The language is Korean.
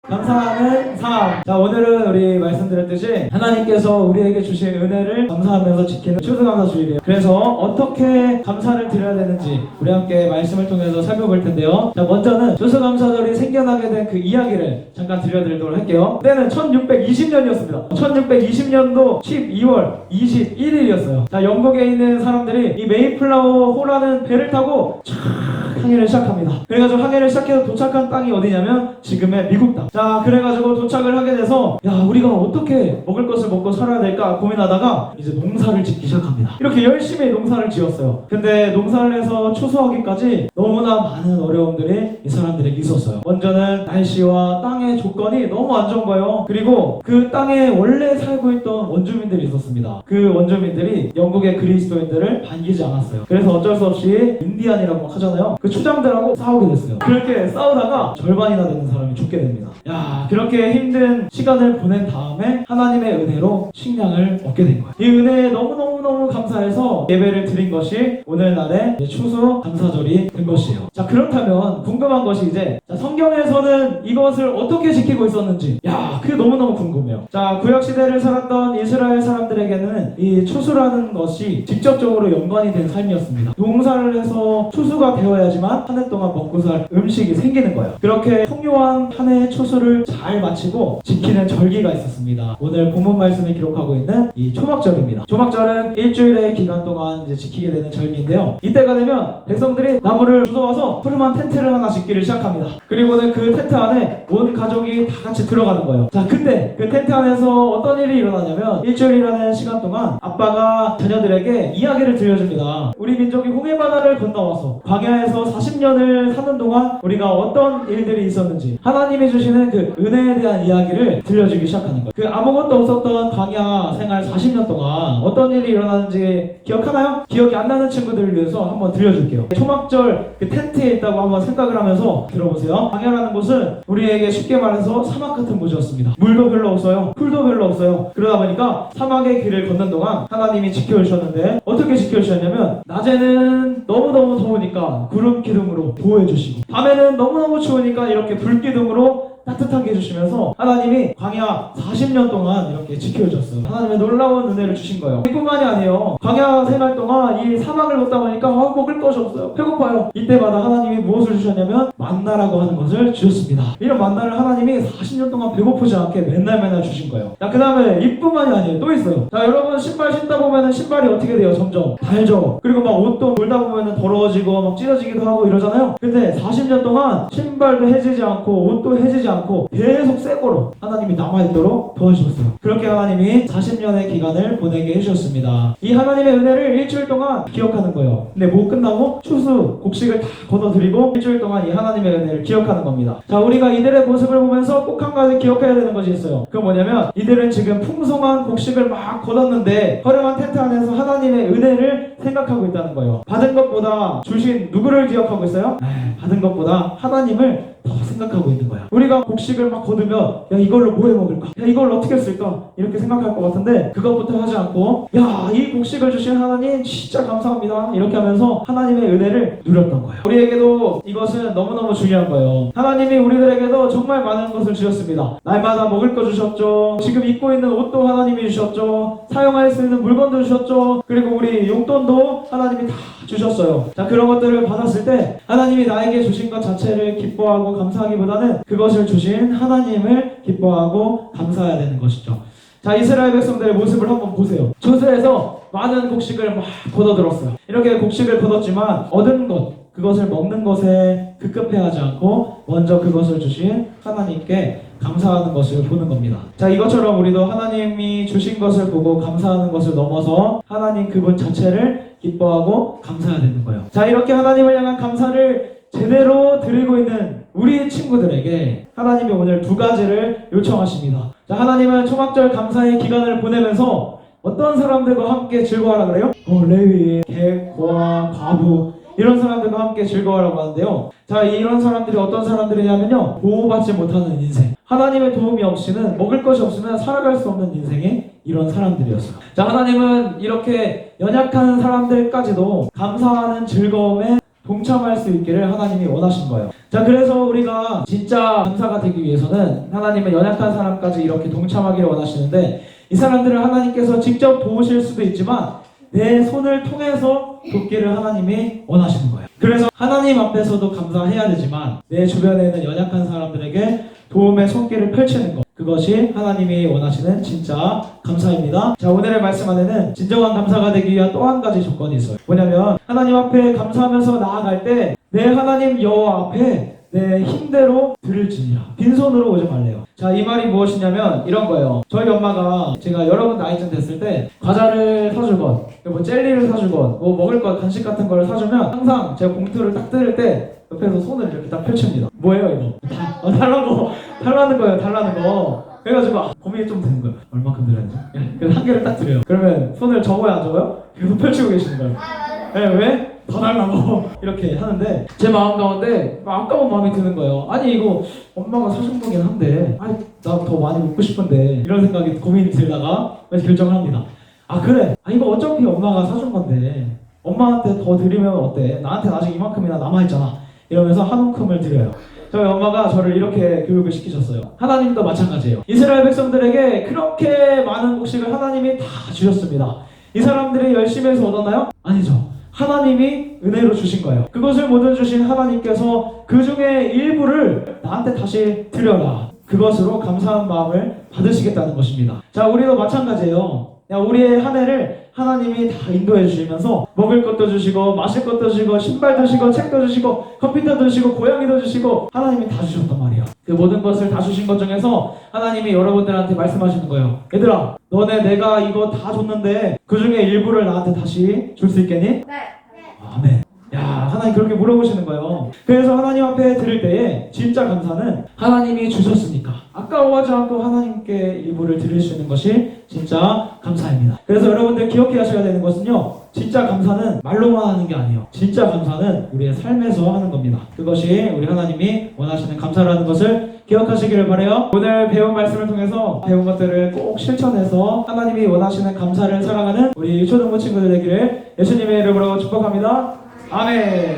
감사하는 삶. 자, 오늘은 우리 말씀드렸듯이 하나님께서 우리에게 주신 은혜를 감사하면서 지키는 추수감사주일이에요. 그래서 어떻게 감사를 드려야 되는지 우리 함께 말씀을 통해서 살펴볼 텐데요. 자, 먼저는 추수감사절이 생겨나게 된 그 이야기를 잠깐 들려드리도록 할게요. 그때는 1620년이었습니다. 1620년도 12월 21일이었어요. 자, 영국에 있는 사람들이 이 메이플라워 호라는 배를 타고 항해를 시작합니다. 그래가지고 항해를 시작해서 도착한 땅이 어디냐면 지금의 미국 땅. 자, 그래가지고 도착을 하게 돼서 야, 우리가 어떻게 먹을 것을 먹고 살아야 될까 고민하다가 이제 농사를 짓기 시작합니다. 이렇게 열심히 농사를 지었어요. 근데 농사를 해서 추수하기까지 너무나 많은 어려움들이 이 사람들에게 있었어요. 먼저는 날씨와 땅의 조건이 너무 안 좋은 거예요. 그리고 그 땅에 원래 살고 있던 원주민들이 있었습니다. 그 원주민들이 영국의 그리스도인들을 반기지 않았어요. 그래서 어쩔 수 없이 인디안이라고 하잖아요. 그 추장들하고 싸우게 됐어요. 그렇게 싸우다가 절반이나 되는 사람이 죽게 됩니다. 야, 그렇게 힘든 시간을 보낸 다음에 하나님의 은혜로 식량을 얻게 된 거예요. 이 은혜에 너무너무 감사해서 예배를 드린 것이 오늘날의 추수 감사절이 된 것이에요. 자, 그렇다면 궁금한 것이 이제 성경에서는 이것을 어떻게 지키고 있었는지, 야, 그게 너무너무 궁금해요. 자, 구약시대를 살았던 이스라엘 사람들에게는 이 추수라는 것이 직접적으로 연관이 된 삶이었습니다. 농사를 해서 추수가 되어야지만 한 해 동안 먹고 살 음식이 생기는 거예요. 그렇게 풍요한 한 해의 추수를 잘 마치고 지키는 절기가 있었습니다. 오늘 본문 말씀에 기록하고 있는 이 초막절입니다. 초막절은 일주일의 기간 동안 이제 지키게 되는 절기인데요. 이때가 되면 백성들이 나무를 주워와서 푸르만 텐트를 하나 짓기를 시작합니다. 그리고는 그 텐트 안에 온 가족이 다 같이 들어가는 거예요. 자, 근데 그 텐트 안에서 어떤 일이 일어나냐면 일주일이라는 시간 동안 아빠가 자녀들에게 이야기를 들려줍니다. 우리 민족이 홍해바다를 건너와서 광야에서 40년을 사는 동안 우리가 어떤 일들이 있었는지 하나님이 주시는 그 은혜에 대한 이야기를 들려주기 시작하는 거예요. 그 아무것도 없었던 광야 생활 40년 동안 어떤 일이 일어나는지 기억하나요? 기억이 안 나는 친구들을 위해서 한번 들려줄게요. 초막절 그 텐트에 있다고 한번 생각을 하면서 들어보세요. 광야라는 곳은 우리에게 쉽게 말해서 사막 같은 곳이었습니다. 물도 별로 없어요. 풀도 별로 없어요. 그러다 보니까 사막의 길을 걷는 동안 하나님이 지켜주셨는데 어떻게 지켜주셨냐면 낮에는 너무너무 더우니까 구름 기둥으로 보호해주시고 밤에는 너무너무 추우니까 이렇게 불기둥으로 따뜻하게 해주시면서 하나님이 광야 40년 동안 이렇게 지켜주셨어요. 하나님의 놀라운 은혜를 주신 거예요. 이뿐만이 아니에요. 광야 생활 동안 이 사막을 걷다 보니까 먹을 것이 없어요. 배고파요. 이때마다 하나님이 무엇을 주셨냐면 만나라고 하는 것을 주셨습니다. 이런 만나를 하나님이 40년 동안 배고프지 않게 맨날 주신 거예요. 자, 그 다음에 이뿐만이 아니에요. 또 있어요. 자, 여러분 신발 신다 보면은 신발이 어떻게 돼요? 점점 달죠. 그리고 막 옷도 몰다 보면은 더러워지고 막 찢어지기도 하고 이러잖아요. 근데 40년 동안 신발도 해지지 않고 옷도 해지지 않고 계속 새 거로 하나님이 남아있도록 도와주셨어요. 그렇게 하나님이 40년의 기간을 보내게 해주셨습니다. 이 하나님의 은혜를 일주일 동안 기억하는 거예요. 근데 뭐 끝나고 추수, 곡식을 다 걷어드리고 일주일 동안 이 하나님의 은혜를 기억하는 겁니다. 자, 우리가 이들의 모습을 보면서 꼭 한 가지 기억해야 되는 것이 있어요. 그건 뭐냐면 이들은 지금 풍성한 곡식을 막 걷었는데 허름한 텐트 안에서 하나님의 은혜를 생각하고 있다는 거예요. 받은 것보다 주신 누구를 기억하고 있어요? 받은 것보다 하나님을 더 생각하고 있는 거야. 우리가 곡식을 막 거두면 야, 이걸로 뭐 해 먹을까? 야, 이걸 어떻게 쓸까? 이렇게 생각할 것 같은데 그것부터 하지 않고 야, 이 곡식을 주신 하나님 진짜 감사합니다. 이렇게 하면서 하나님의 은혜를 누렸던 거예요. 우리에게도 이것은 너무너무 중요한 거예요. 하나님이 우리들에게도 정말 많은 것을 주셨습니다. 날마다 먹을 거 주셨죠. 지금 입고 있는 옷도 하나님이 주셨죠. 사용할 수 있는 물건도 주셨죠. 그리고 우리 용돈도 하나님이 다 주셨어요. 자, 그런 것들을 받았을 때 하나님이 나에게 주신 것 자체를 기뻐하고 감사하기보다는 그것을 주신 하나님을 기뻐하고 감사해야 되는 것이죠. 자, 이스라엘 백성들의 모습을 한번 보세요. 조수에서 많은 곡식을 막 걷어들었어요. 이렇게 곡식을 걷었지만 얻은 것, 그것을 먹는 것에 급급해하지 않고 먼저 그것을 주신 하나님께 감사하는 것을 보는 겁니다. 자, 이것처럼 우리도 하나님이 주신 것을 보고 감사하는 것을 넘어서 하나님 그분 자체를 기뻐하고 감사해야 되는 거예요. 자, 이렇게 하나님을 향한 감사를 제대로 드리고 있는 우리 친구들에게 하나님이 오늘 두 가지를 요청하십니다. 자, 하나님은 초막절 감사의 기간을 보내면서 어떤 사람들과 함께 즐거워하라 그래요? 레위, 객, 고아, 과부 이런 사람들과 함께 즐거워하라고 하는데요. 자, 이런 사람들이 어떤 사람들이냐면요, 보호받지 못하는 인생, 하나님의 도움이 없이는 먹을 것이 없으면 살아갈 수 없는 인생의 이런 사람들이었어요. 자, 하나님은 이렇게 연약한 사람들까지도 감사하는 즐거움에 동참할 수 있기를 하나님이 원하신 거예요. 자, 그래서 우리가 진짜 진짜 감사가 되기 위해서는 하나님은 연약한 사람까지 이렇게 동참하기를 원하시는데 이 사람들을 하나님께서 직접 도우실 수도 있지만 내 손을 통해서 돕기를 하나님이 원하시는 거예요. 그래서 하나님 앞에서도 감사해야 되지만 내 주변에 있는 연약한 사람들에게 도움의 손길을 펼치는 것, 그것이 하나님이 원하시는 진짜 감사입니다. 자, 오늘의 말씀 안에는 진정한 감사가 되기 위한 또 한 가지 조건이 있어요. 뭐냐면 하나님 앞에 감사하면서 나아갈 때 내 하나님 여호와 앞에 내 힘대로 드릴지니라. 빈손으로 오지 말래요. 자, 이 말이 무엇이냐면 이런 거예요. 저희 엄마가 제가 여러분 나이쯤 됐을 때 과자를 사주건 뭐 젤리를 사주건 뭐 먹을 것 간식 같은 걸 사주면 항상 제가 봉투를 딱 뜯을 때 옆에서 손을 이렇게 딱 펼칩니다. 뭐예요 이거? 달라는 거예요. 달라는 거. 그래가지고 고민이 좀 되는 거예요. 얼마큼 드렸지? 그래서 한 개를 딱 드려요. 그러면 손을 접어야 안 접어요? 계속 펼치고 계시는 거예요. 네, 왜? 더 달라고 이렇게 하는데 제 마음 가운데 아까운 마음이 드는 거예요. 아니 이거 엄마가 사준 거긴 한데 아니 나 더 많이 먹고 싶은데 이런 생각이 고민이 들다가 그래서 결정을 합니다. 아 그래, 이거 어차피 엄마가 사준 건데 엄마한테 더 드리면 어때? 나한테 아직 이만큼이나 남아있잖아. 이러면서 한 움큼을 드려요. 저희 엄마가 저를 이렇게 교육을 시키셨어요. 하나님도 마찬가지예요. 이스라엘 백성들에게 그렇게 많은 곡식을 하나님이 다 주셨습니다. 이 사람들이 열심히 해서 얻었나요? 아니죠. 하나님이 은혜로 주신 거예요. 그것을 모두 주신 하나님께서 그 중에 일부를 나한테 다시 드려라. 그것으로 감사한 마음을 받으시겠다는 것입니다. 자, 우리도 마찬가지예요. 우리의 한 해를 하나님이 다 인도해 주시면서 먹을 것도 주시고 마실 것도 주시고 신발도 주시고 책도 주시고 컴퓨터도 주시고 고양이도 주시고 하나님이 다 주셨단 말이에요. 그 모든 것을 다 주신 것 중에서 하나님이 여러분들한테 말씀하시는 거예요. 얘들아, 너네 내가 이거 다 줬는데 그 중에 일부를 나한테 다시 줄 수 있겠니? 네. 아멘. 야, 하나님 그렇게 물어보시는 거예요. 그래서 하나님 앞에 드릴 때에 진짜 감사는 하나님이 주셨으니까 아까워하지 않고 하나님께 일부를 드릴 수 있는 것이 진짜 감사입니다. 그래서 여러분들 기억해 하셔야 되는 것은요, 진짜 감사는 말로만 하는 게 아니에요. 진짜 감사는 우리의 삶에서 하는 겁니다. 그것이 우리 하나님이 원하시는 감사라는 것을 기억하시기를 바라요. 오늘 배운 말씀을 통해서 배운 것들을 꼭 실천해서 하나님이 원하시는 감사를 살아가는 우리 초등부 친구들 되기를 예수님의 이름으로 축복합니다. 아멘.